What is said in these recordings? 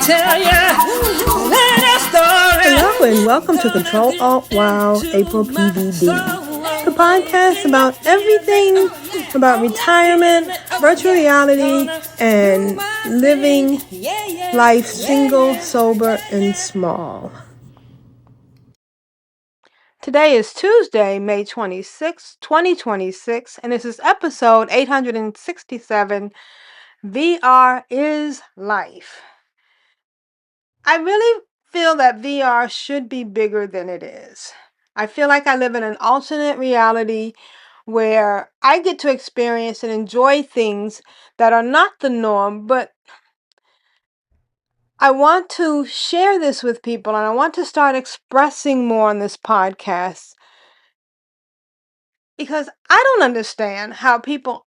tell ya a little story. Hello and welcome to Ctrl Alt WoW AprilPvd, the podcast about everything about retirement, virtual reality, and living life single, sober, and small. Today is Tuesday, May 26, 2026, and this is episode 867, VR is Life. I really feel that VR should be bigger than it is. I feel like I live in an alternate reality where I get to experience and enjoy things that are not the norm, but I want to share this with people and I want to start expressing more on this podcast because I don't understand how people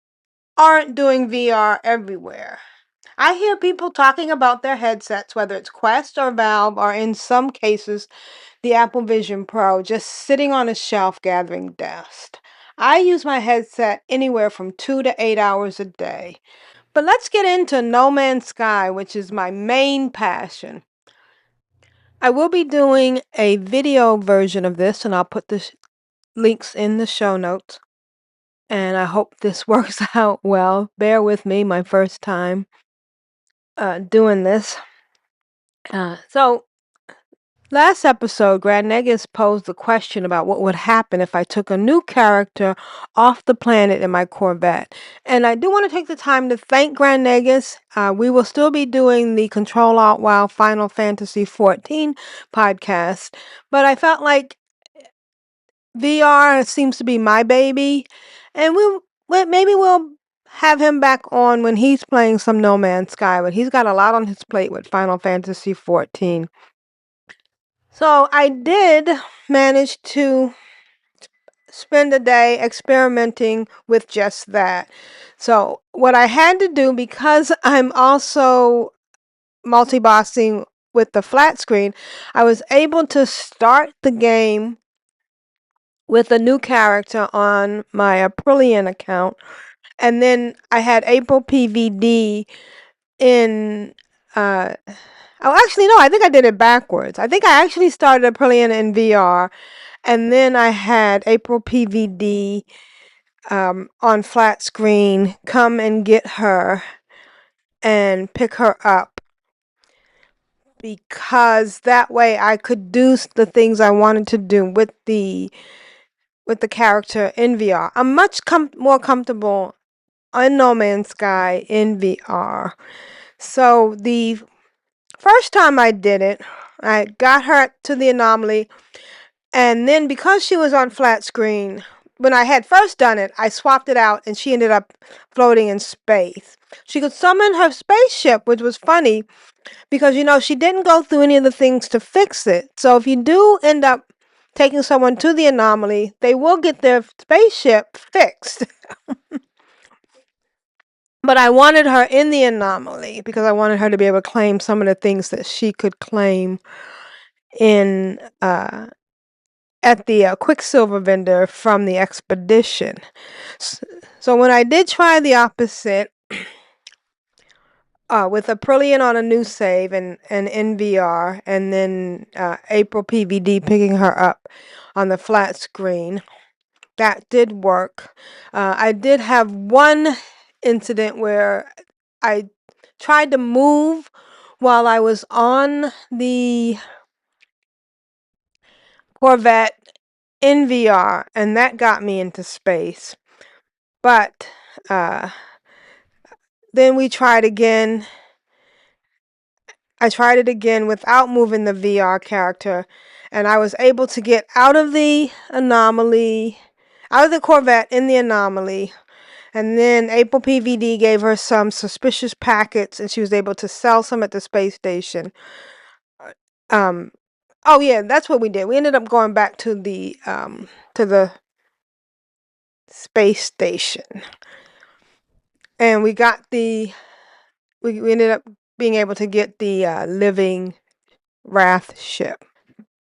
aren't doing VR everywhere. I hear people talking about their headsets, whether it's Quest or Valve, or in some cases, the Apple Vision Pro, just sitting on a shelf gathering dust. I use my headset anywhere from 2 to 8 hours a day. But let's get into No Man's Sky, which is my main passion. I will be doing a video version of this, and I'll put the links in the show notes. And I hope this works out well. Bear with me, my first time doing this. Last episode, Gradnegus posed the question about what would happen if I took a new character off the planet in my Corvette. And I do want to take the time to thank Gradnegus. We will still be doing the Ctrl Alt WoW Final Fantasy XIV podcast, but I felt like VR seems to be my baby, and maybe we'll have him back on when he's playing some No Man's Sky, but he's got a lot on his plate with Final Fantasy XIV. So I did manage to spend a day experimenting with just that. So what I had to do, because I'm also multi-bossing with the flat screen, I was able to start the game with a new character on my Aprillian account. And then I had AprilPvd in actually, no, I think I did it backwards. I think I actually started Aprillian in VR, and then I had AprilPvd on flat screen come and get her and pick her up, because that way I could do the things I wanted to do with the character in VR. I'm much more comfortable on No Man's Sky in VR. So the first time I did it, I got her to the anomaly, and then because she was on flat screen, when I had first done it, I swapped it out and she ended up floating in space. She could summon her spaceship, which was funny because, she didn't go through any of the things to fix it. So if you do end up taking someone to the anomaly, they will get their spaceship fixed. But I wanted her in the anomaly because I wanted her to be able to claim some of the things that she could claim in at the Quicksilver vendor from the expedition. So when I did try the opposite, with Aprillian on a new save and in VR, and then AprilPvd picking her up on the flat screen, that did work. I did have one incident where I tried to move while I was on the Corvette in VR, and that got me into space. But then we tried again. I tried it again without moving the VR character, and I was able to get out of the anomaly, out of the Corvette in the anomaly. And then AprilPvd gave her some suspicious packets, and she was able to sell some at the space station. Oh yeah, that's what we did. We ended up going back to the space station, and we ended up being able to get the living Wrath ship.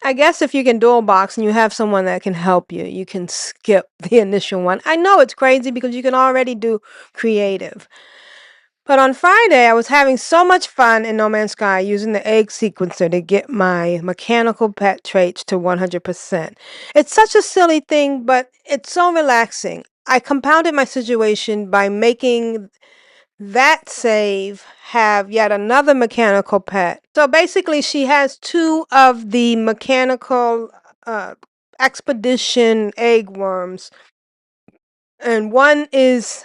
I guess if you can dual box and you have someone that can help you, you can skip the initial one. I know it's crazy because you can already do creative. But on Friday, I was having so much fun in No Man's Sky using the egg sequencer to get my mechanical pet traits to 100%. It's such a silly thing, but it's so relaxing. I compounded my situation by making that save have yet another mechanical pet. So basically, she has two of the mechanical expedition egg worms, and one is,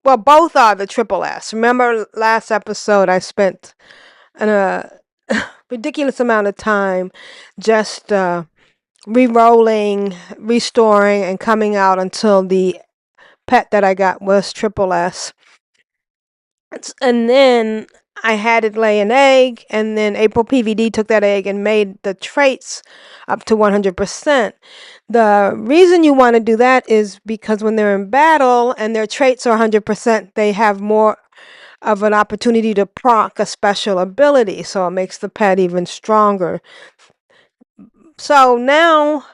well, both are the triple S. Remember last episode I spent a ridiculous amount of time just re-rolling, restoring, and coming out until the pet that I got was triple S. And then I had it lay an egg, and then AprilPvd took that egg and made the traits up to 100%. The reason you want to do that is because when they're in battle and their traits are 100%, they have more of an opportunity to proc a special ability, so it makes the pet even stronger. So now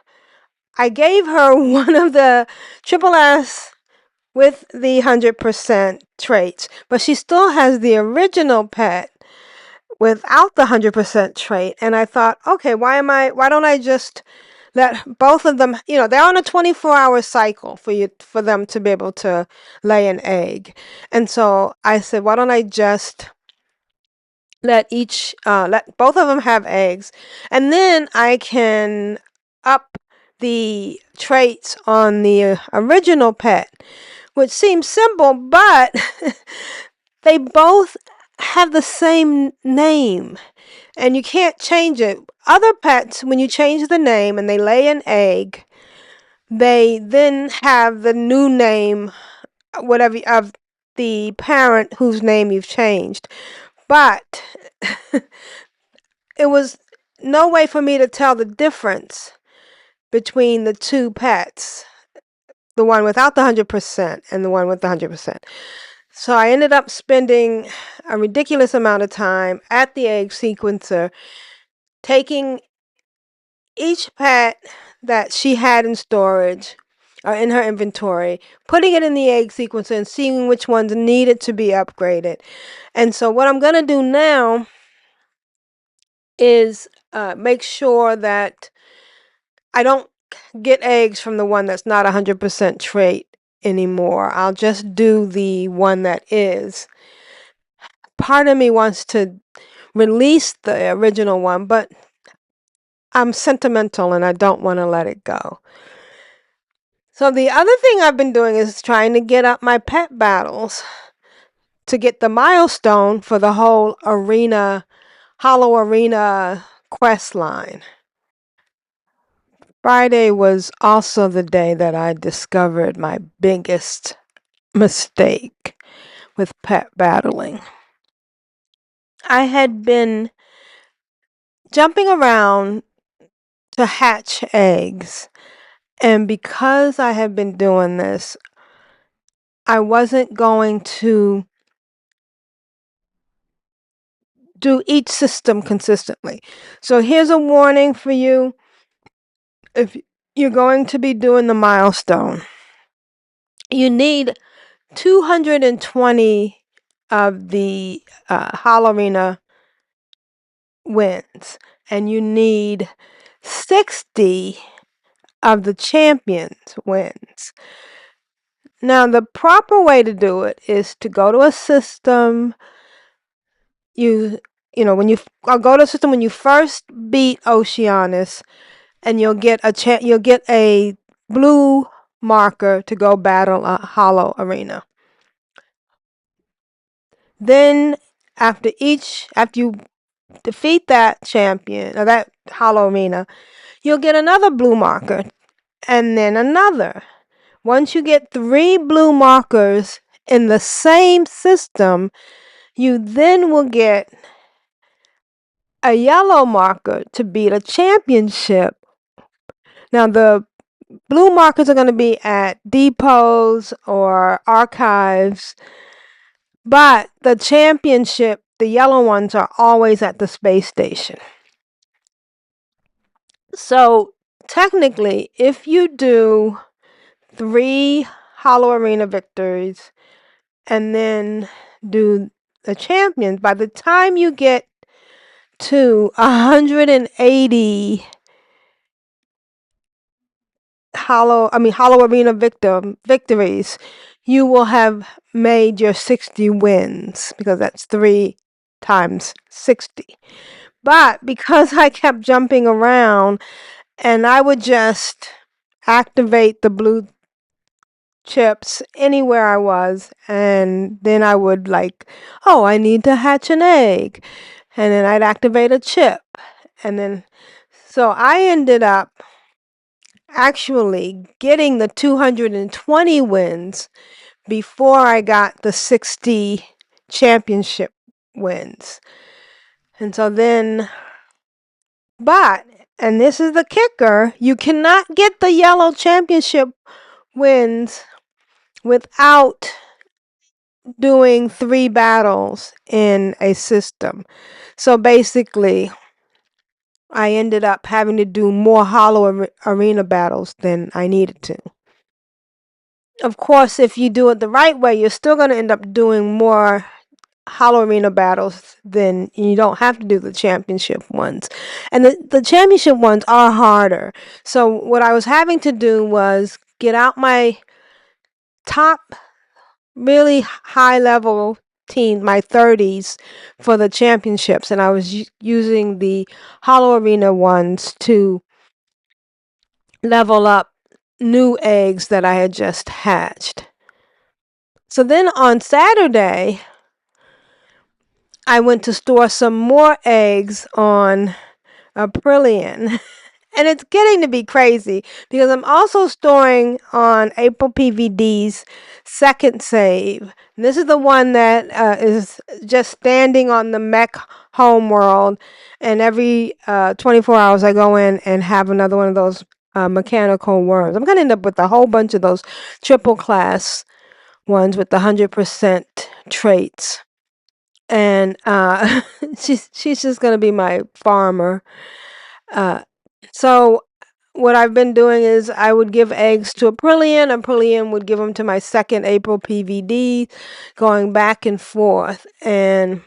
I gave her one of the triple S with the 100% traits, but she still has the original pet without the 100% trait. And I thought, okay, why don't I just let both of them, they're on a 24-hour cycle for them to be able to lay an egg. And so I said, why don't I just let both of them have eggs, and then I can up the traits on the original pet, which seems simple, but they both have the same name and you can't change it. Other pets, when you change the name and they lay an egg, they then have the new name, whatever, of the parent whose name you've changed. But it was no way for me to tell the difference between the two pets, the one without the 100% and the one with the 100%. So I ended up spending a ridiculous amount of time at the egg sequencer, taking each pet that she had in storage or in her inventory, putting it in the egg sequencer and seeing which ones needed to be upgraded. And so what I'm going to do now is make sure that I don't get eggs from the one that's not 100% trait anymore. I'll just do the one that is. Part of me wants to release the original one, but I'm sentimental and I don't want to let it go. So the other thing I've been doing is trying to get up my pet battles to get the milestone for the whole arena, Hollow Arena quest line. Friday was also the day that I discovered my biggest mistake with pet battling. I had been jumping around to hatch eggs, and because I had been doing this, I wasn't going to do each system consistently. So here's a warning for you. If you're going to be doing the milestone, you need 220 of the Hollow Arena wins, and you need 60 of the champions wins. Now, the proper way to do it is to go to a system. I'll go to a system when you first beat Oceanus, and you'll get a blue marker to go battle a Hollow Arena. Then after you defeat that champion or that Hollow Arena, you'll get another blue marker, and then another. Once you get 3 blue markers in the same system, you then will get a yellow marker to beat a championship. Now, the blue markers are going to be at depots or archives, but the championship, the yellow ones, are always at the space station. So, technically, if you do 3 Hollow Arena victories and then do the champions, by the time you get to 180 Hollow Arena victories, you will have made your 60 wins, because that's 3 times 60. But because I kept jumping around, and I would just activate the blue chips anywhere I was, and then I would oh, I need to hatch an egg, and then I'd activate a chip, and then so I ended up actually getting the 220 wins before I got the 60 championship wins. And so then, and this is the kicker, you cannot get the yellow championship wins without doing 3 battles in a system. So basically, I ended up having to do more Hollow Arena battles than I needed to. Of course, if you do it the right way, you're still going to end up doing more Hollow Arena battles, then you don't have to do the championship ones. And the championship ones are harder. So what I was having to do was get out my top really high level team, my 30s, for the championships, and I was using the Hollow Arena ones to level up new eggs that I had just hatched. So then on Saturday, I went to store some more eggs on Aprillian. And it's getting to be crazy because I'm also storing on AprilPvd's second save. And this is the one that is just standing on the mech home world. And every 24 hours I go in and have another one of those mechanical worms. I'm going to end up with a whole bunch of those triple class ones with the 100% traits. And she's just going to be my farmer. So what I've been doing is I would give eggs to Aprillian. Aprillian would give them to my second AprilPvd, going back and forth. And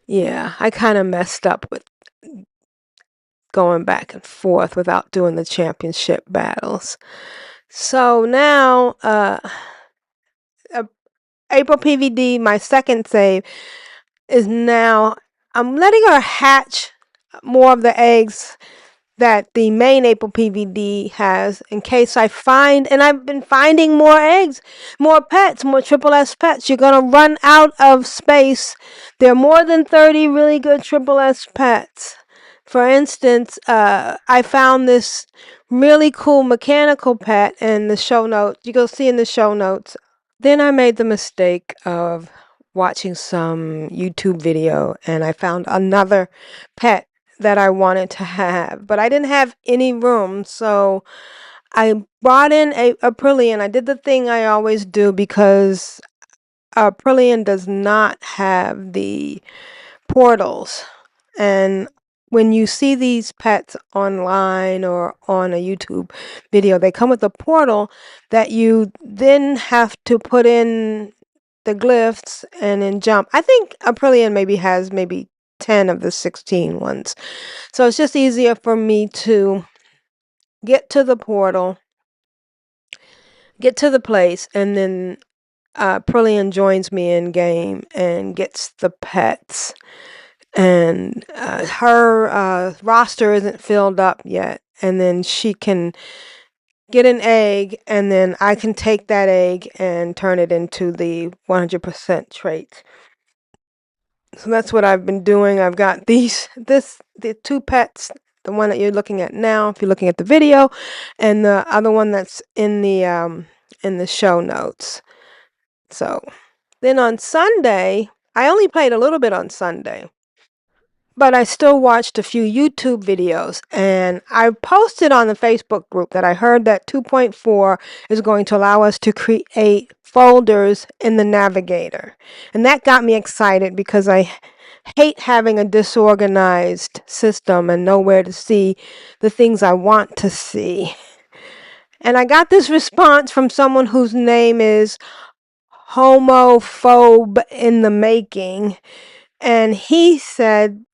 yeah, I kind of messed up with going back and forth without doing the championship battles. So now, AprilPvd, my second save, is now, I'm letting her hatch more of the eggs that the main AprilPvd has, in case I find, and I've been finding more eggs, more pets, more triple S pets. You're going to run out of space. There are more than 30 really good triple S pets. For instance, I found this really cool mechanical pet in the show notes. You go see in the show notes. Then I made the mistake of watching some YouTube video, and I found another pet that I wanted to have, but I didn't have any room, so I brought in Aprillian. I did the thing I always do, because Aprillian does not have the portals, and when you see these pets online or on a YouTube video, they come with a portal that you then have to put in the glyphs and then jump. I think Aprillian has 10 of the 16 ones. So it's just easier for me to get to the portal, get to the place, and then Aprillian joins me in game and gets the pets. And her roster isn't filled up yet. And then she can get an egg, and then I can take that egg and turn it into the 100% trait. So that's what I've been doing. I've got the 2 pets, the one that you're looking at now, if you're looking at the video, and the other one that's in the show notes. So then on Sunday, I only played a little bit on Sunday, but I still watched a few YouTube videos, and I posted on the Facebook group that I heard that 2.4 is going to allow us to create folders in the navigator. And that got me excited, because I hate having a disorganized system and nowhere to see the things I want to see. And I got this response from someone whose name is homophobe in the making. And he said,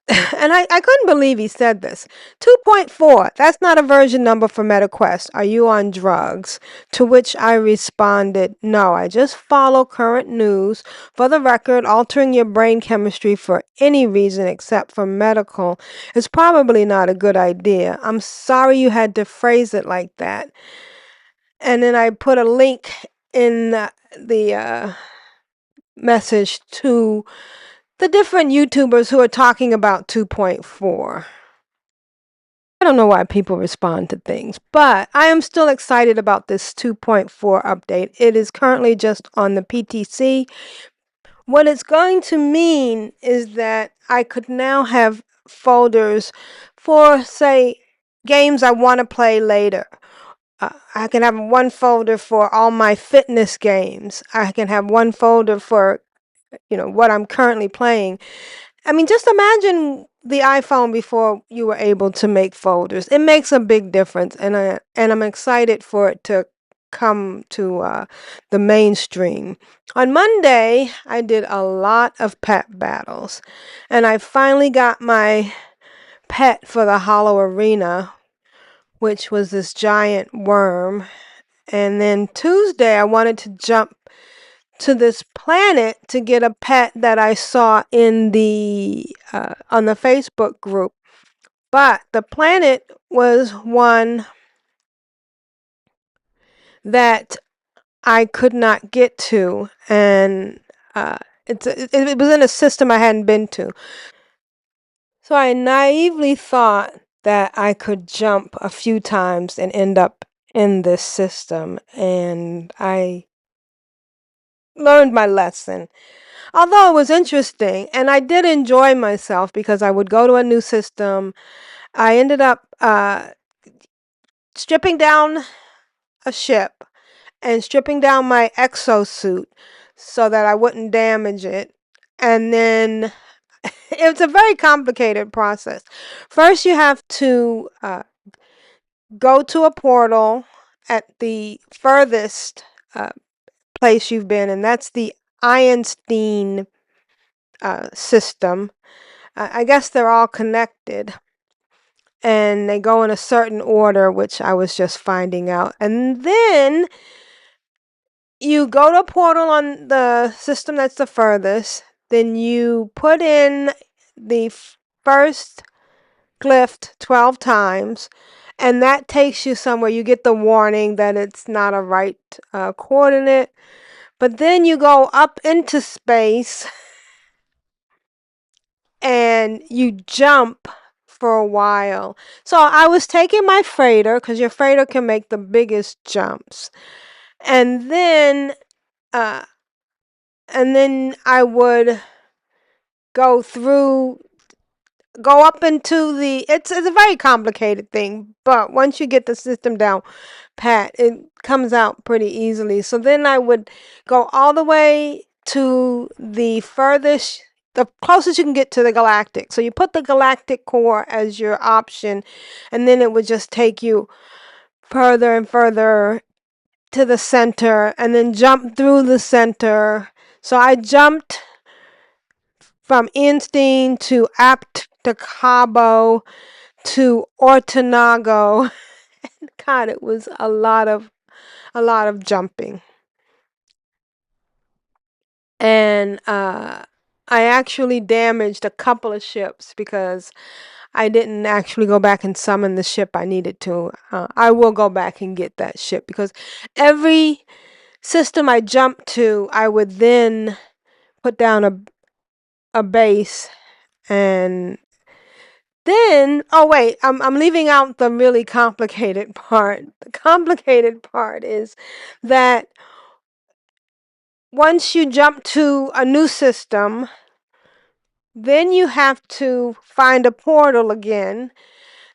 and I couldn't believe he said this. 2.4, that's not a version number for MetaQuest. Are you on drugs? To which I responded, no, I just follow current news. For the record, altering your brain chemistry for any reason except for medical is probably not a good idea. I'm sorry you had to phrase it like that. And then I put a link in the message to the different YouTubers who are talking about 2.4. I don't know why people respond to things, but I am still excited about this 2.4 update. It is currently just on the PTC. What it's going to mean is that I could now have folders for, say, games I want to play later. I can have one folder for all my fitness games. I can have one folder for, what I'm currently playing. I mean, just imagine the iPhone before you were able to make folders. It makes a big difference, and I'm excited for it to come to the mainstream. On Monday, I did a lot of pet battles, and I finally got my pet for the Hollow Arena, which was this giant worm. And then Tuesday, I wanted to jump to this planet to get a pet that I saw in the on the Facebook group, but the planet was one that I could not get to, and it was in a system I hadn't been to. So I naively thought that I could jump a few times and end up in this system, and I learned my lesson. Although it was interesting, and I did enjoy myself because I would go to a new system. I ended up stripping down a ship and stripping down my exosuit so that I wouldn't damage it. And then it's a very complicated process. First, you have to go to a portal at the furthest place you've been, and that's the Einstein system. I guess they're all connected, and they go in a certain order, which I was just finding out. And then you go to a portal on the system that's the furthest. Then you put in the first glyph 12 times, and that takes you somewhere. You get the warning that it's not a right coordinate. But then you go up into space and you jump for a while. So I was taking my freighter, because your freighter can make the biggest jumps. And then I would go up into it's a very complicated thing, but once you get the system down pat, it comes out pretty easily. So then I would go all the way to the closest you can get to the galactic. So you put the galactic core as your option, and then it would just take you further and further to the center, and then jump through the center. So I jumped from Einstein to Cabo to Ortonago. God, it was a lot of jumping. And I actually damaged a couple of ships because I didn't actually go back and summon the ship I needed to. I will go back and get that ship, because every system I jumped to, I would then put down a base, and then, oh wait, I'm leaving out the really complicated part. The complicated part is that once you jump to a new system, then you have to find a portal again.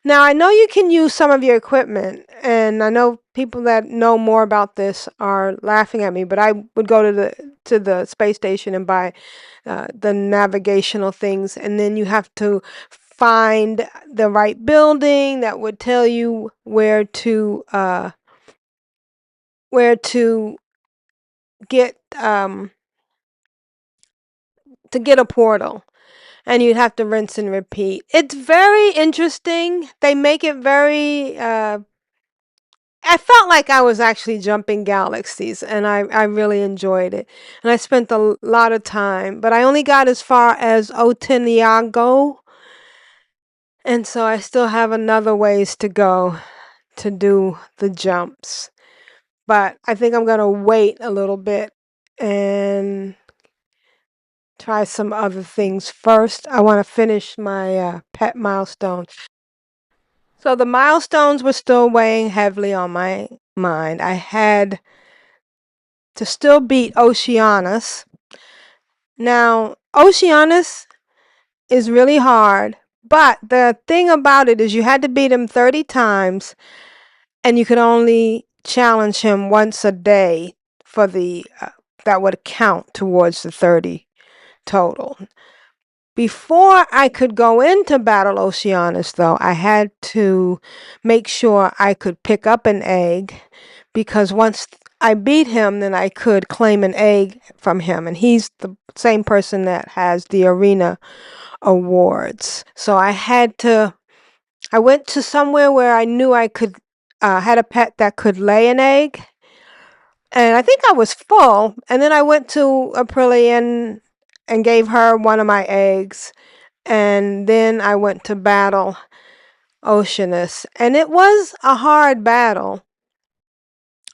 Now, I know you can use some of your equipment, and I know people that know more about this are laughing at me, but I would go to the space station and buy the navigational things, and then you have to find the right building that would tell you where to get a portal, and you'd have to rinse and repeat. It's very interesting. They make it very I felt like I was actually jumping galaxies, and I really enjoyed it. And I spent a lot of time, but I only got as far as Oteniago, and so I still have another ways to go to do the jumps. But I think I'm going to wait a little bit and try some other things first. I want to finish my pet milestones. So the milestones were still weighing heavily on my mind. I had to still beat Oceanus. Now, Oceanus is really hard, but the thing about it is you had to beat him 30 times, and you could only challenge him once a day for the that would count towards the 30 total. Before I could go into Battle Oceanus, though, I had to make sure I could pick up an egg, because once I beat him, then I could claim an egg from him. And he's the same person that has the arena awards. So I went to somewhere where I knew I could, had a pet that could lay an egg. And I think I was full. And then I went to Aprillian and gave her one of my eggs. And then I went to battle Oceanus. And it was a hard battle.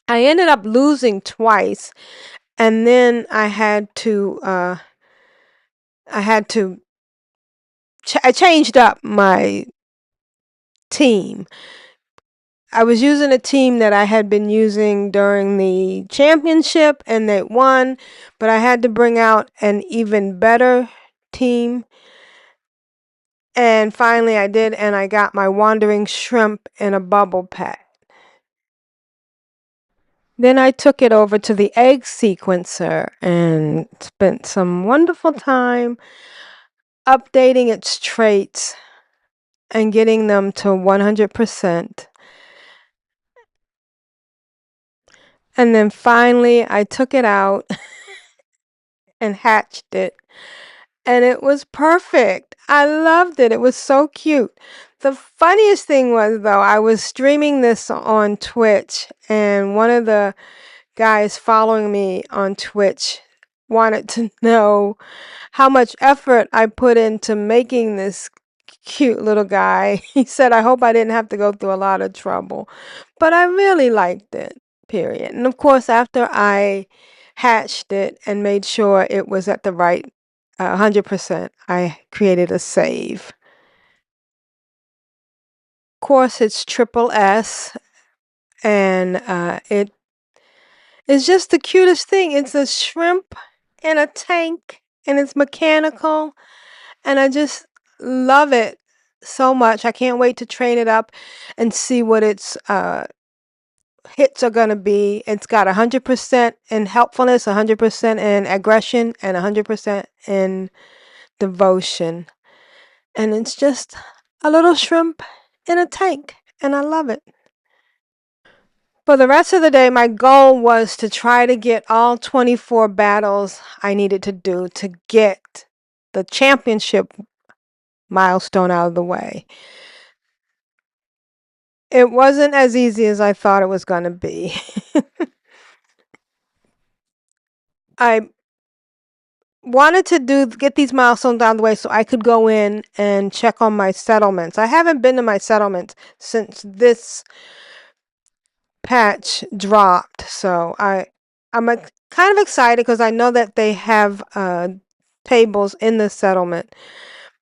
I ended up losing twice. And then I changed up my team. I was using a team that I had been using during the championship, and they won, but I had to bring out an even better team. And finally I did, and I got my wandering shrimp in a bubble pet. Then I took it over to the egg sequencer and spent some wonderful time updating its traits and getting them to 100%. And then finally I took it out and hatched it. And it was perfect. I loved it. It was so cute. The funniest thing was, though, I was streaming this on Twitch, and one of the guys following me on Twitch wanted to know how much effort I put into making this cute little guy. He said, I hope I didn't have to go through a lot of trouble. But I really liked it, period. And of course, after I hatched it and made sure it was at the right 100%, I created a save. Of course, it's triple S, and it is just the cutest thing. It's a shrimp in a tank, and it's mechanical, and I just love it so much. I can't wait to train it up and see what its hits are going to be. It's got 100% in helpfulness, 100% in aggression, and 100% in devotion. And it's just a little shrimp in a tank, and I love it. For the rest of the day, my goal was to try to get all 24 battles I needed to do to get the championship milestone out of the way. It wasn't as easy as I thought it was going to be. I wanted to get these milestones out of the way so I could go in and check on my settlements. I haven't been to my settlements since this patch dropped, so I'm kind of excited because I know that they have tables in the settlement.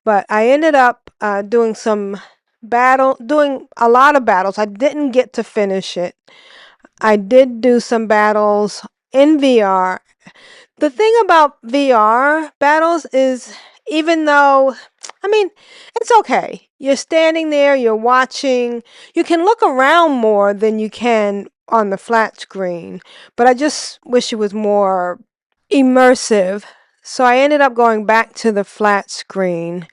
But I ended up doing a lot of battles. I didn't get to finish it. I did do some battles in VR. The thing about VR battles is, even though, I mean, it's okay. You're standing there, you're watching. You can look around more than you can on the flat screen, but I just wish it was more immersive. So I ended up going back to the flat screen.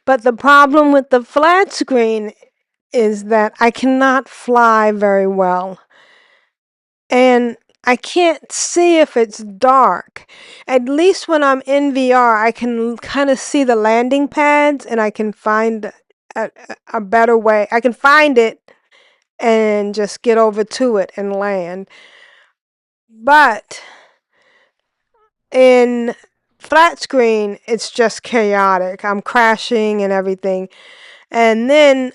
But the problem with the flat screen is that I cannot fly very well. And I can't see if it's dark. At least when I'm in VR, I can kind of see the landing pads and I can find a better way. I can find it and just get over to it and land. But in flat screen, it's just chaotic. I'm crashing and everything. And then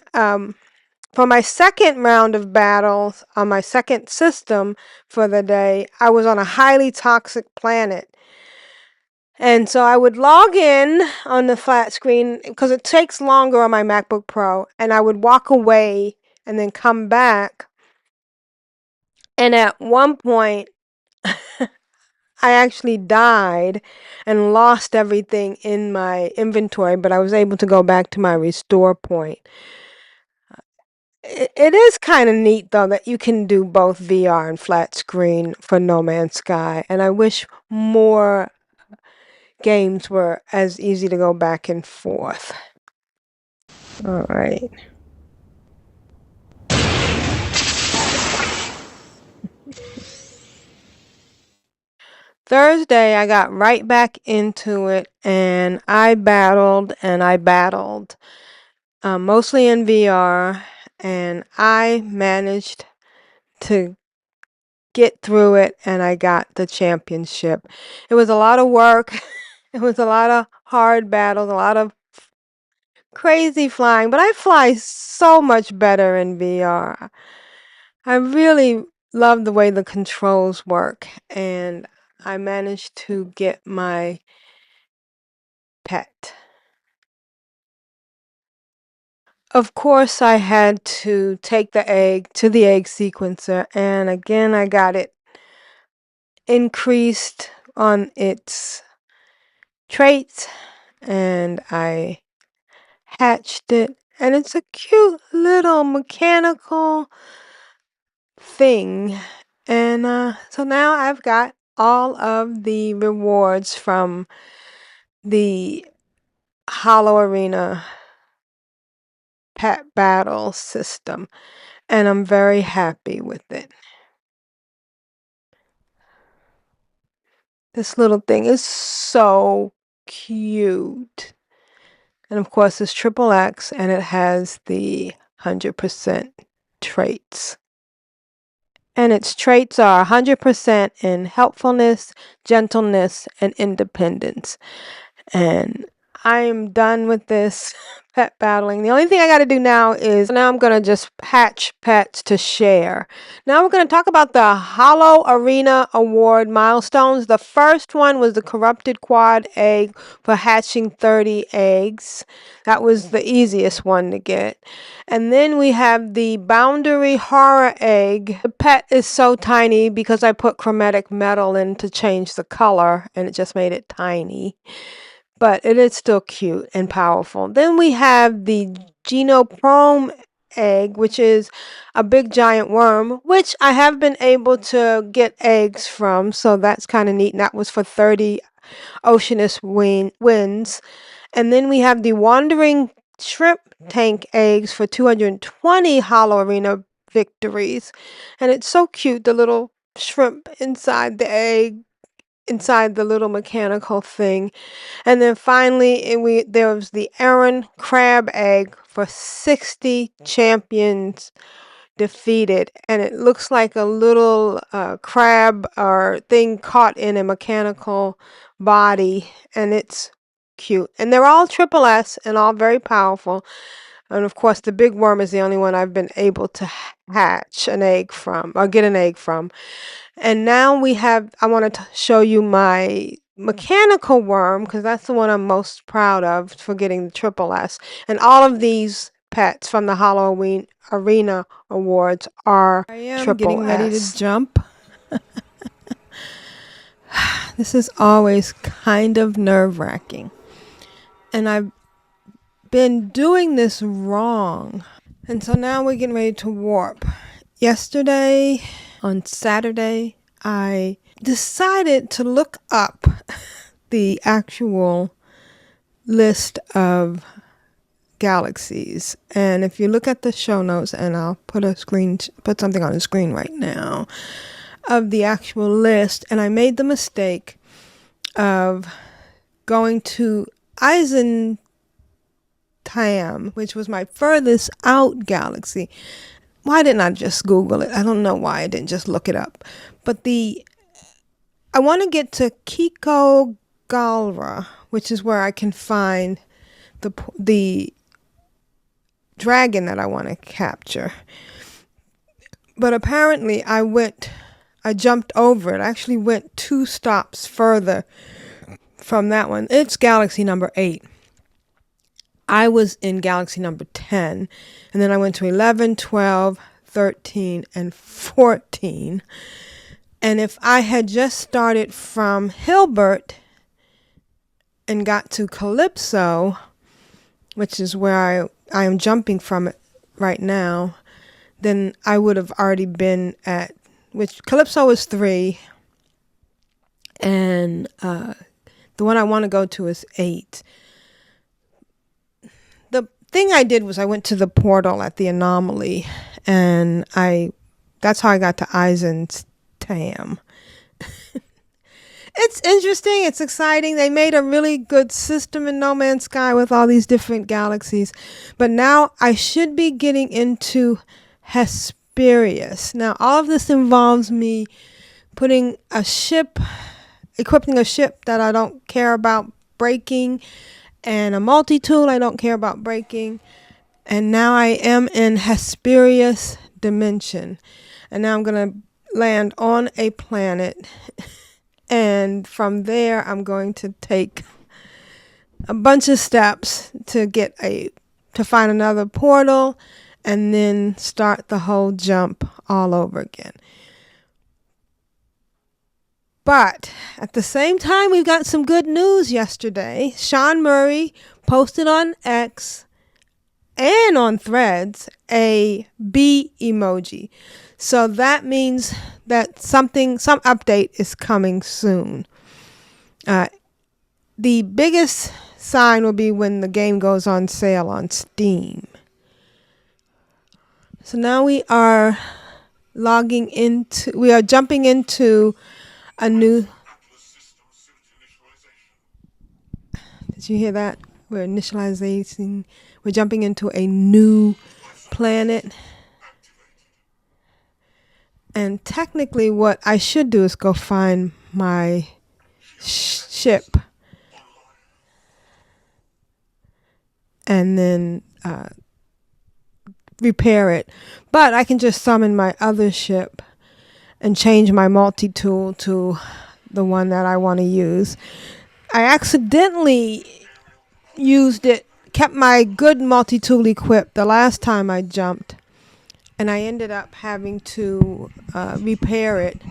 for my second round of battles on my second system for the day, I was on a highly toxic planet. And so I would log in on the flat screen because it takes longer on my MacBook Pro, and I would walk away and then come back. And at one point, I actually died and lost everything in my inventory, but I was able to go back to my restore point. It is kind of neat, though, that you can do both VR and flat screen for No Man's Sky, and I wish more games were as easy to go back and forth. All right. Thursday, I got right back into it, and I battled, mostly in VR, and I managed to get through it, and I got the championship. It was a lot of work. It was a lot of hard battles, a lot of crazy flying, but I fly so much better in VR. I really love the way the controls work, and I managed to get my pet. Of course, I had to take the egg to the egg sequencer, and again, I got it increased on its traits, and I hatched it, and it's a cute little mechanical thing. And so now I've got all of the rewards from the Hollow Arena pet battle system, and I'm very happy with it. This little thing is so cute. And of course, it's XXX, and it has the 100% traits. And its traits are 100% in helpfulness, gentleness, and independence. And I am done with this pet battling. The only thing I got to do now I'm going to just hatch pets to share. Now we're going to talk about the Hollow Arena Award milestones. The first one was the corrupted quad egg for hatching 30 eggs. That was the easiest one to get. And then we have the Boundary Horror Egg. The pet is so tiny because I put chromatic metal in to change the color, and it just made it tiny. But it is still cute and powerful. Then we have the Genochrome egg, which is a big giant worm, which I have been able to get eggs from, so that's kind of neat. And that was for 30 Oceanus wins. And then we have the Wandering Shrimp Tank eggs for 220 Hollow Arena victories. And it's so cute, the little shrimp inside the egg, inside the little mechanical thing. And then finally, there was the Aaron Crab egg for 60 champions defeated, and it looks like a little crab or thing caught in a mechanical body, and it's cute. And they're all triple S and all very powerful. And of course, the big worm is the only one I've been able to hatch an egg from, or get an egg from. And now I want to show you my mechanical worm, because that's the one I'm most proud of for getting the triple S. And all of these pets from the Halloween Arena Awards are I am triple getting ready S. to jump. This is always kind of nerve-wracking. And I've been doing this wrong. And so now we're getting ready to warp. Yesterday, on Saturday, I decided to look up the actual list of galaxies. And if you look at the show notes, and I'll put something on the screen right now. of the actual list, and I made the mistake of going to Eisentam, which was my furthest out galaxy. Why didn't I just Google it? I don't know why I didn't just look it up. But I want to get to Kiko Galra, which is where I can find the dragon that I want to capture. But apparently I jumped over it. I actually went 2 stops further from that one. It's galaxy number 8. I was in galaxy number 10, and then I went to 11, 12, 13, and 14. And if I had just started from Hilbert and got to Calypso, which is where I am jumping from it right now, then I would have already been at, which Calypso is 3, and the one I want to go to is 8. The thing I did was I went to the portal at the anomaly, and that's how I got to Eisentam. It's interesting. It's exciting. They made a really good system in No Man's Sky with all these different galaxies. But now I should be getting into Hesperius. Now, all of this involves me equipping a ship that I don't care about breaking, and a multi-tool I don't care about breaking. And now I am in Hesperius dimension. And now I'm going to land on a planet. And from there, I'm going to take a bunch of steps to find another portal, and then start the whole jump all over again. But at the same time, we got some good news yesterday. Sean Murray posted on X and on Threads a bee emoji. So that means that some update is coming soon. The biggest sign will be when the game goes on sale on Steam. So now we are jumping into a new... Did you hear that? We're jumping into a new planet. And technically what I should do is go find my ship. And then repair it. But I can just summon my other ship and change my multi-tool to the one that I want to use. I accidentally kept my good multi-tool equipped the last time I jumped, and I ended up having to repair it.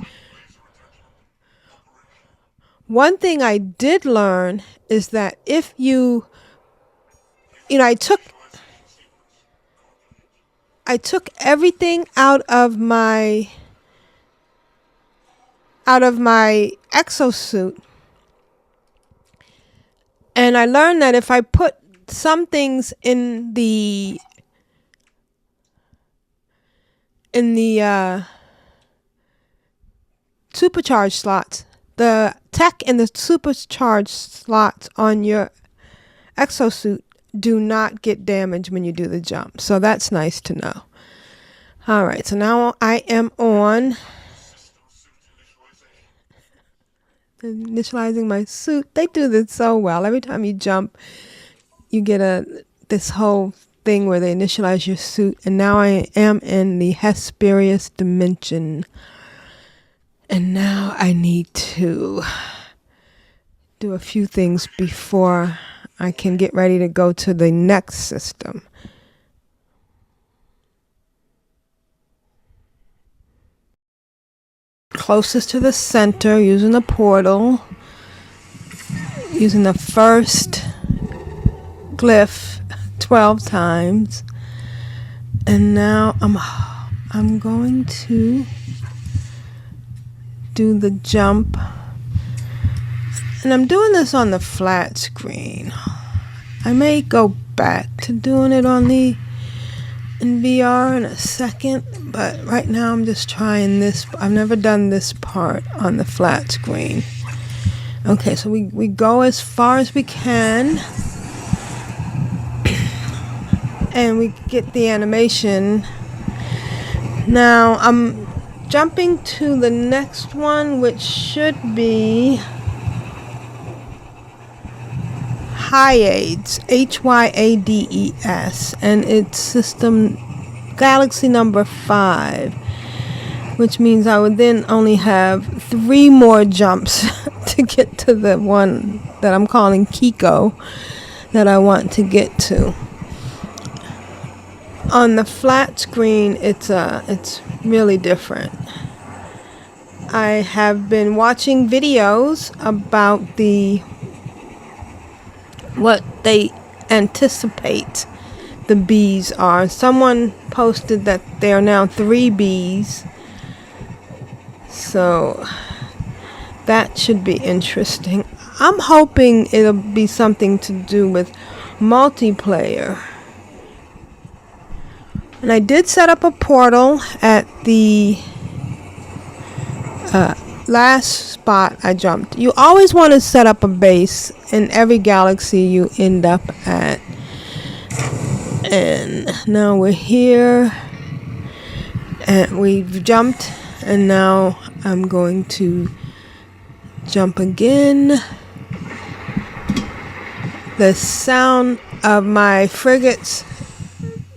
One thing I did learn is that if I took everything out of my exosuit, and I learned that if I put some things in the supercharged slots, the tech in the supercharged slots on your exosuit do not get damaged when you do the jump. So that's nice to know. All right, so now I am on initializing my suit. They do this so well. Every time you jump, you get this whole thing where they initialize your suit. And now I am in the Hesperius dimension. And now I need to do a few things before I can get ready to go to the next system. Closest to the center, using the portal, using the first glyph 12 times. And now I'm going to do the jump. And I'm doing this on the flat screen. I may go back to doing it in VR in a second, But right now I'm just trying this. I've never done this part on the flat screen. Okay, so we go as far as we can. And we get the animation. Now I'm jumping to the next one, which should be Hyades, Hyades, and it's system galaxy number 5, which means I would then only have 3 more jumps to get to the one that I'm calling Kiko that I want to get to. On the flat screen, it's really different. I have been watching videos about what they anticipate the bees are. Someone posted that there are now 3 bees, so that should be interesting. I'm hoping it'll be something to do with multiplayer. And I did set up a portal at the last spot I jumped. You always want to set up a base in every galaxy you end up at. And now we're here. And we've jumped. And now I'm going to jump again. The sound of my frigates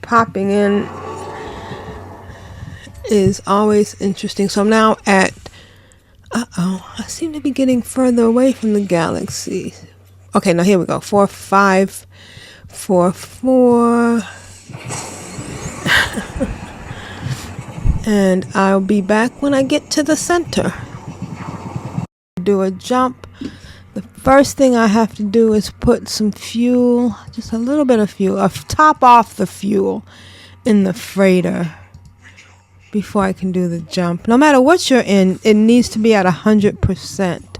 popping in is always interesting. So I'm now at I seem to be getting further away from the galaxy. Okay, now here we go. 4, 5, 4, 4. And I'll be back when I get to the center. Do a jump. The first thing I have to do is put some fuel, just a little bit of fuel, top off the fuel in the freighter before I can do the jump. No matter what you're in, it needs to be at 100%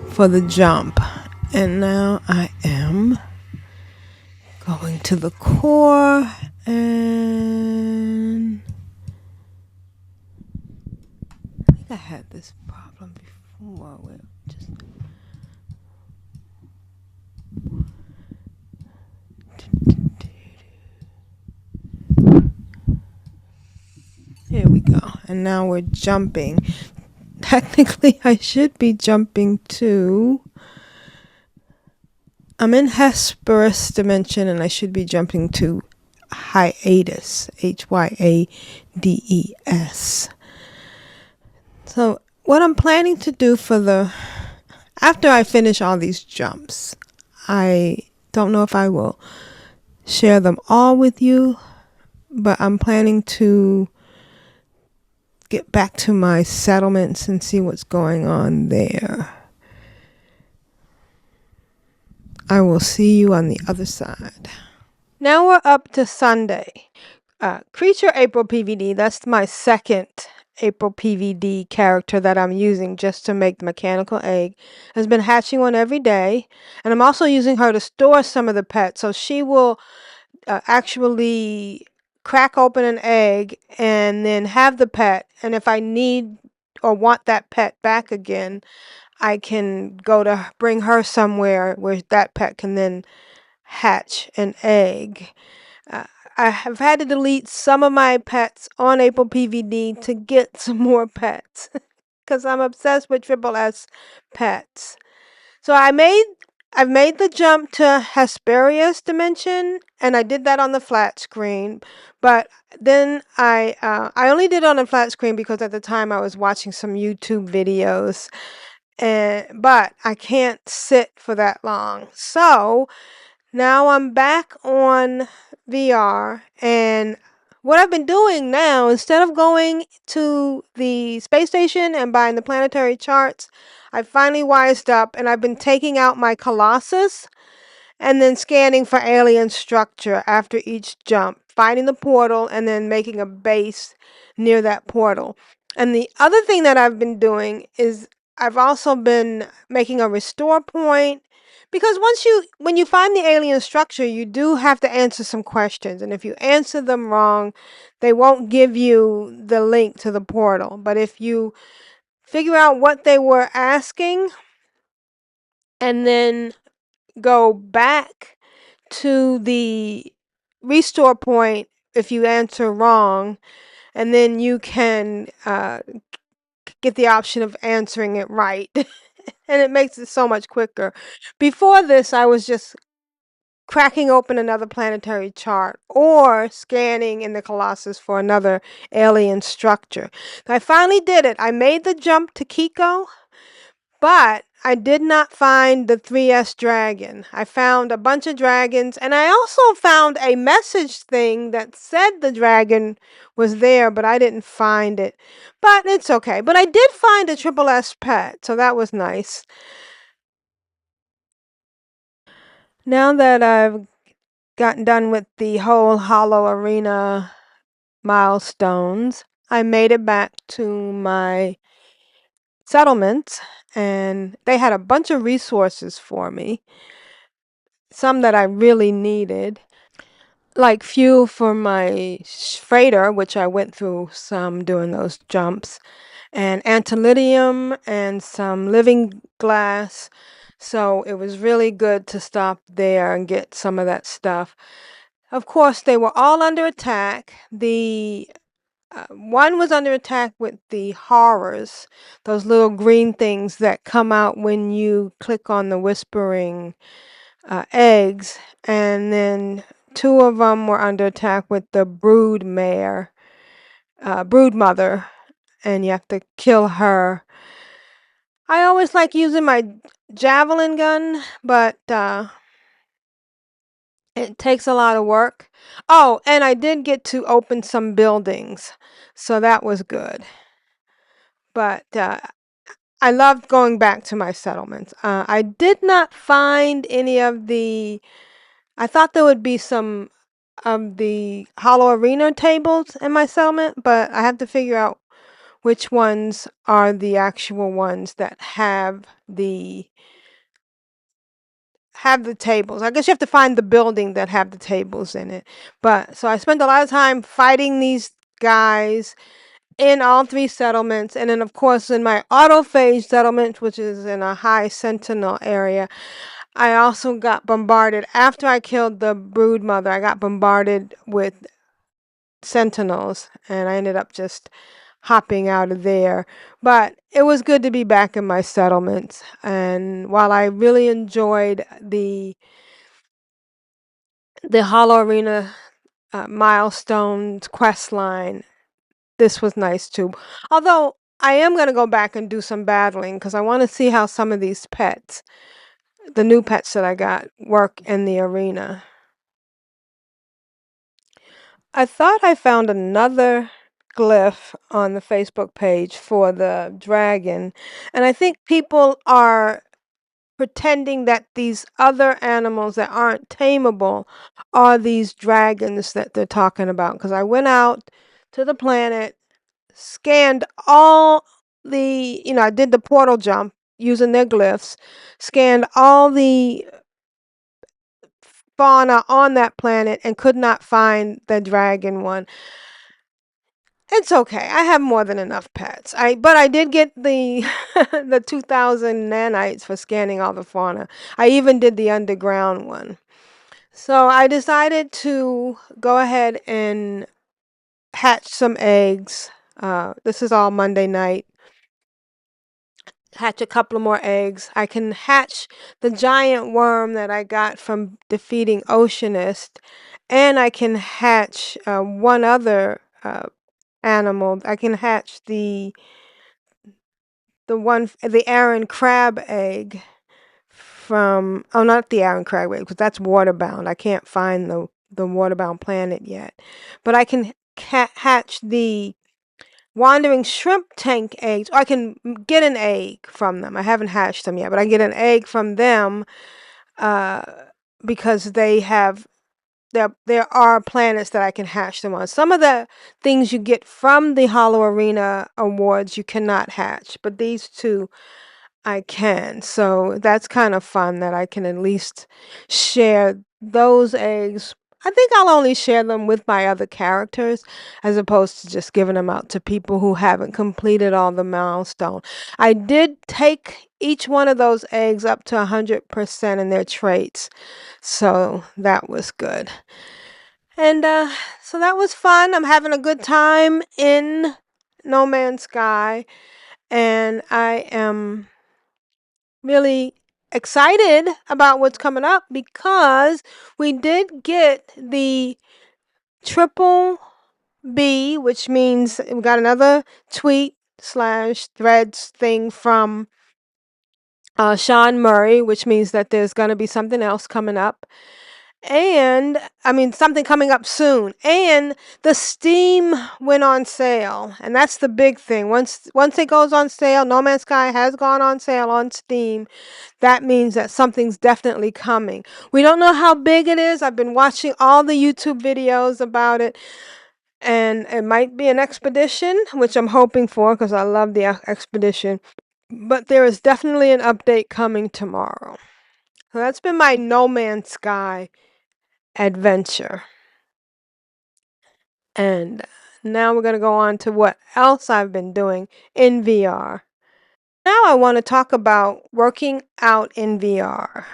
for the jump. And now I am going to the core, and I think I had this problem before. Here we go. And now we're jumping. Technically, I should be jumping to... I'm in Hesperus dimension, and I should be jumping to Hyades, Hyades. So what I'm planning to do after I finish all these jumps, I don't know if I will share them all with you, but I'm planning to get back to my settlements and see what's going on there. I will see you on the other side. Now we're up to Sunday. Creature AprilPvd, that's my second AprilPvd character that I'm using just to make the mechanical egg, has been hatching one every day. And I'm also using her to store some of the pets. So she will actually crack open an egg and then have the pet. And if I need or want that pet back again, I can go to bring her somewhere where that pet can then hatch an egg. I have had to delete some of my pets on AprilPvd to get some more pets because I'm obsessed with Triple S pets. So I've made the jump to Hesperus dimension, and I did that on the flat screen. But then I only did it on the flat screen because at the time I was watching some YouTube videos, but I can't sit for that long. So now I'm back on VR, and what I've been doing now, instead of going to the space station and buying the planetary charts, I finally wised up, and I've been taking out my Colossus and then scanning for alien structure after each jump, finding the portal, and then making a base near that portal. And the other thing that I've been doing is I've also been making a restore point because when you find the alien structure, you do have to answer some questions, and if you answer them wrong, they won't give you the link to the portal. But if you figure out what they were asking and then go back to the restore point if you answer wrong, and then you can get the option of answering it right. And it makes it so much quicker. Before this, I was just cracking open another planetary chart or scanning in the Colossus for another alien structure. I finally did it. I made the jump to Kiko, but I did not find the 3S dragon. I found a bunch of dragons, and I also found a message thing that said the dragon was there, but I didn't find it. But it's okay. But I did find a Triple S pet, so that was nice. Now that I've gotten done with the whole Hollow Arena milestones, I made it back to my settlements, and they had a bunch of resources for me, some that I really needed, like fuel for my freighter, which I went through some doing those jumps, and antilytium and some living glass. So it was really good to stop there and get some of that stuff. Of course, they were all under attack. The one was under attack with the horrors, those little green things that come out when you click on the whispering eggs, and then two of them were under attack with the brood mother, and you have to kill her. I always like using my javelin gun, but it takes a lot of work. Oh, and I did get to open some buildings, so that was good. But I loved going back to my settlements. I did not find any of the. I thought there would be some of the Hollow Arena tables in my settlement, but I have to figure out which ones are the actual ones that have the tables. I guess you have to find the building that have the tables in it. But so I spent a lot of time fighting these guys in all three settlements, and then of course in my autophage settlement, which is in a high sentinel area, I also got bombarded after I killed the brood mother. I got bombarded with sentinels, and I ended up just hopping out of there. But it was good to be back in my settlements, and while I really enjoyed the Hollow Arena milestones quest line, this was nice too. Although I am going to go back and do some battling because I want to see how some of these pets, the new pets that I got, work in the arena. I thought I found another glyph on the Facebook page for the dragon, and I think people are pretending that these other animals that aren't tameable are these dragons that they're talking about. Because I went out to the planet, scanned all the, I did the portal jump using their glyphs, scanned all the fauna on that planet, and could not find the dragon one. It's okay. I have more than enough pets. But I did get the the 2000 nanites for scanning all the fauna. I even did the underground one. So I decided to go ahead and hatch some eggs. This is all Monday night. Hatch a couple of more eggs. I can hatch the giant worm that I got from defeating Oceanist, and I can hatch one other animal. I can hatch the Aaron crab egg from, oh, not the Aaron crab egg, because that's waterbound. I can't find the waterbound planet yet. But I can hatch the wandering shrimp tank eggs. Or I can get an egg from them. I haven't hatched them yet, but I get an egg from them because they have there are planets that I can hatch them on. Some of the things you get from the Hollow Arena awards you cannot hatch, but these two I can. So that's kind of fun that I can at least share those eggs. I think I'll only share them with my other characters as opposed to just giving them out to people who haven't completed all the milestones. I did take each one of those eggs up to 100% in their traits. So that was good. And so that was fun. I'm having a good time in No Man's Sky. And I am really excited about what's coming up because we did get the triple B, which means we got another tweet slash threads thing from Sean Murray, which means that there's going to be something else coming up. And I mean, something coming up soon. And the Steam went on sale, and that's the big thing. Once it goes on sale, No Man's Sky has gone on sale on Steam. That means that something's definitely coming. We don't know how big it is. I've been watching all the YouTube videos about it, and it might be an expedition, which I'm hoping for because I love the expedition. But there is definitely an update coming tomorrow. So that's been my No Man's Sky adventure. And now we're going to go on to what else I've been doing in VR. Now I want to talk about working out in VR.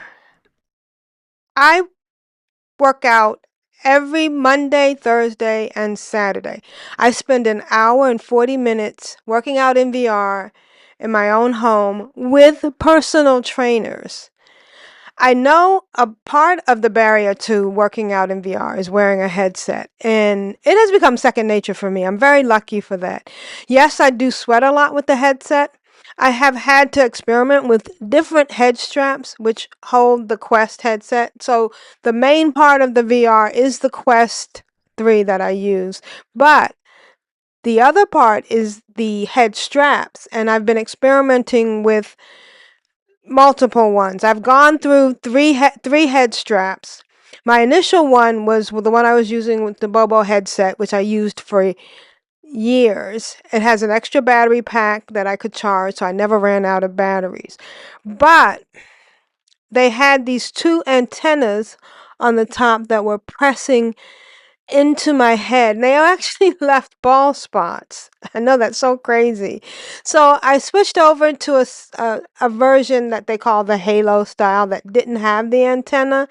I work out every Monday, Thursday, and Saturday. I spend an hour and 40 minutes working out in VR in my own home with personal trainers. I know a part of the barrier to working out in VR is wearing a headset, and it has become second nature for me. I'm very lucky for that. Yes, I do sweat a lot with the headset. I have had to experiment with different head straps which hold the Quest headset. So the main part of the VR is the Quest 3 that I use, but the other part is the head straps, and I've been experimenting with multiple ones. I've gone through three head straps. My initial one was the one I was using with the Bobo headset, which I used for years. It has an extra battery pack that I could charge, so I never ran out of batteries. But they had these two antennas on the top that were pressing into my head. And they actually left bald spots. I know that's so crazy. So I switched over to a version that they call the Halo style that didn't have the antenna.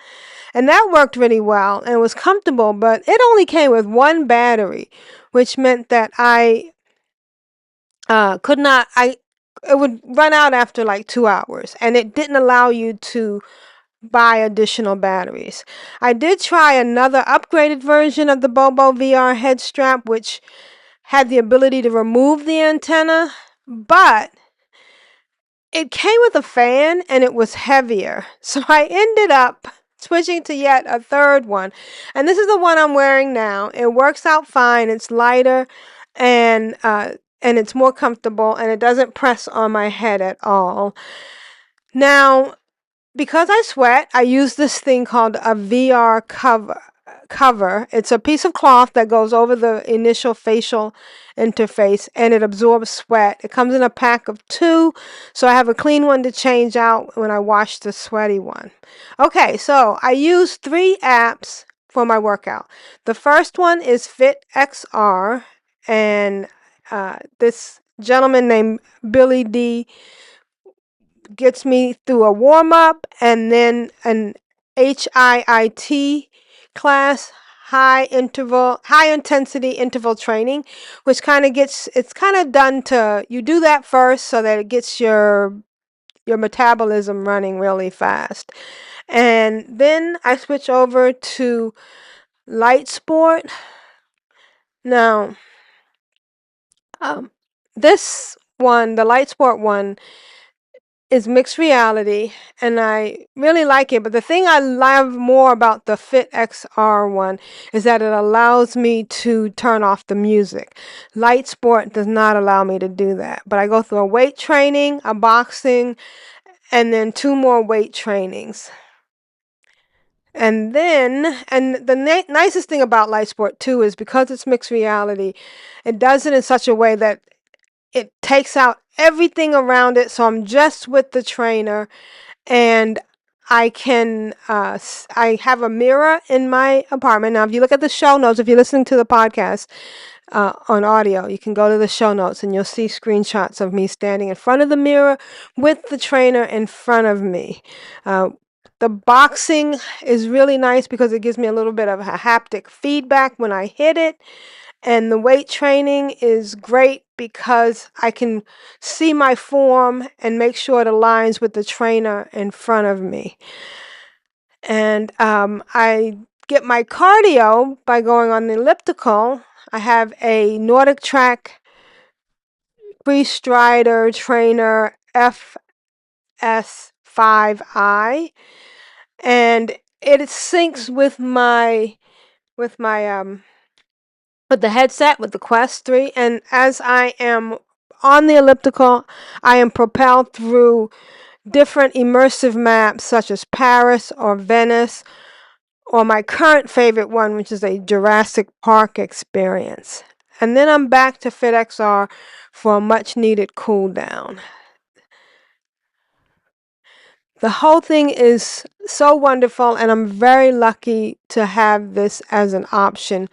And that worked really well and it was comfortable, but it only came with one battery, which meant that I could not, it would run out after like 2 hours, and it didn't allow you to buy additional batteries. I did try another upgraded version of the Bobo VR head strap, which had the ability to remove the antenna, but it came with a fan and it was heavier. So I ended up switching to yet a third one. And this is the one I'm wearing now. It works out fine. It's lighter and it's more comfortable and it doesn't press on my head at all. Now, because I sweat, I use this thing called a VR cover. It's a piece of cloth that goes over the initial facial interface and it absorbs sweat. It comes in a pack of 2, so I have a clean one to change out when I wash the sweaty one. Okay, so I use 3 apps for my workout. The first one is FitXR, and this gentleman named Billy D gets me through a warm up and then an HIIT class, high intensity interval training, which it's kind of done to, you do that first so that it gets your metabolism running really fast. And then I switch over to light sport. Now, this one, the light sport one, is mixed reality and I really like it, but the thing I love more about the Fit XR one is that it allows me to turn off the music. Light sport does not allow me to do that, but I go through a weight training, a boxing, and then 2 more weight trainings. And the nicest thing about light sport too is because it's mixed reality, it does it in such a way that it takes out everything around it, so I'm just with the trainer, and I can I have a mirror in my apartment. Now, if you look at the show notes, if you're listening to the podcast on audio, you can go to the show notes and you'll see screenshots of me standing in front of the mirror with the trainer in front of me. The boxing is really nice because it gives me a little bit of a haptic feedback when I hit it. And the weight training is great because I can see my form and make sure it aligns with the trainer in front of me. And I get my cardio by going on the elliptical. I have a Nordic Track Freestrider Trainer FS5i, and it syncs with my with the headset, with the Quest 3, and as I am on the elliptical, I am propelled through different immersive maps such as Paris or Venice, or my current favorite one, which is a Jurassic Park experience. And then I'm back to FitXR for a much needed cool down. The whole thing is so wonderful, and I'm very lucky to have this as an option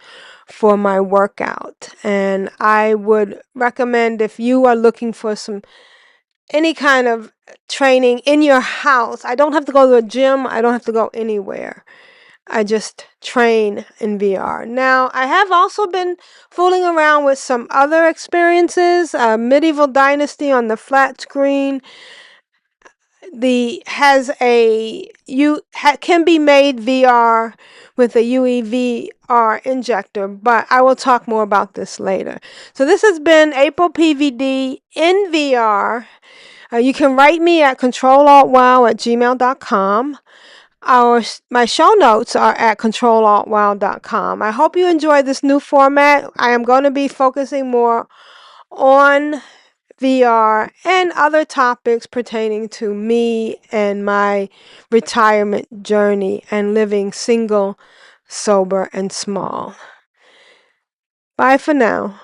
for my workout. And I would recommend, if you are looking for any kind of training in your house, I don't have to go to a gym, I don't have to go anywhere. I just train in VR. Now, I have also been fooling around with some other experiences. Medieval Dynasty on the flat screen can be made VR with a UEVR injector, but I will talk more about this later. So this has been AprilPvd in VR. You can write me at controlaltwow@gmail.com. My show notes are at controlaltwow.com. I hope you enjoy this new format. I am going to be focusing more on VR and other topics pertaining to me and my retirement journey and living single, sober, and small. Bye for now.